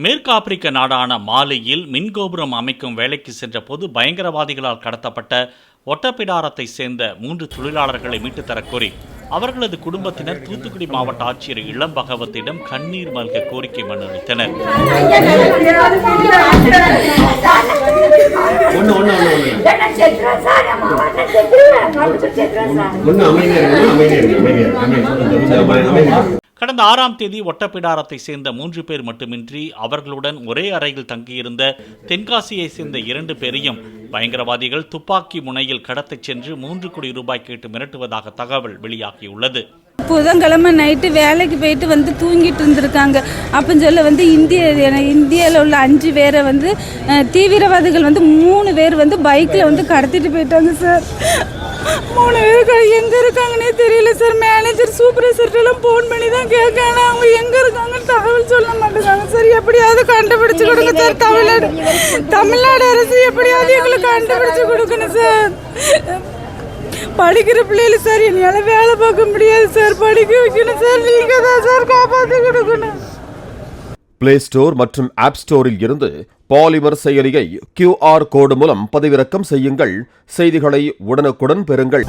மேற்கு ஆப்பிரிக்க நாடான மாலியில் மின்கோபுரம் அமைக்கும் வேலைக்கு சென்ற போது பயங்கரவாதிகளால் கடத்தப்பட்ட ஒட்டப்பிடாரத்தை சேர்ந்த 3 தொழிலாளர்களை மீட்டுத் தரக்கோரி அவர்களது குடும்பத்தினர் தூத்துக்குடி மாவட்ட ஆட்சியர் இளம் பகவத்திடம் கண்ணீர் மல்க கோரிக்கை மனு அளித்தனர். கடந்த 6ஆம் தேதி ஒட்டப்பிடாரத்தை சேர்ந்த 3 பேர் மட்டுமின்றி அவர்களுடன் ஒரே அறையில் தங்கியிருந்த தென்காசியை சேர்ந்த 2 பேரையும் பயங்கரவாதிகள் துப்பாக்கி முனையில் கடத்திச் சென்று 3 கோடி ரூபாய் கேட்டு மிரட்டுவதாக தகவல் வெளியாகியுள்ளது. புதன்கிழமை நைட்டு வேலைக்கு போயிட்டு வந்து தூங்கிட்டு இருந்திருக்காங்க. அப்படின்னு சொல்ல இந்தியாவில் உள்ள 5 பேரை தீவிரவாதிகள் 3 பேர் பைக்கில் கடத்திட்டு போயிட்டாங்க சார். 3 பேர் எங்கே இருக்காங்கன்னே தெரியல சார். மேனேஜர் சூப்பர்வைசர்ட்டெல்லாம் ஃபோன் பண்ணி தான் கேட்காங்க, அவங்க எங்கே இருக்காங்கன்னு தகவல் சொல்ல மாட்டேங்காங்க சார். எப்படியாவது கண்டுபிடிச்சு கொடுங்க சார். தமிழ்நாடு அரசு எப்படியாவது எங்களுக்கு கண்டுபிடிச்சு கொடுக்கணும் சார். படிக்கிற பிள்ளைகள் சார், என்னால் வேலை பார்க்க முடியாது சார். படிக்க வைக்கணும் சார். நீங்கள் தான் சார் காப்பாற்றி கொடுக்கணும். பிளே ஸ்டோர் மற்றும் ஆப் ஸ்டோரில் இருந்து பாலிமர் செயலியை QR கோடு மூலம் பதிவிறக்கம் செய்யுங்கள். செய்திகளை உடனுக்குடன் பெறுங்கள்.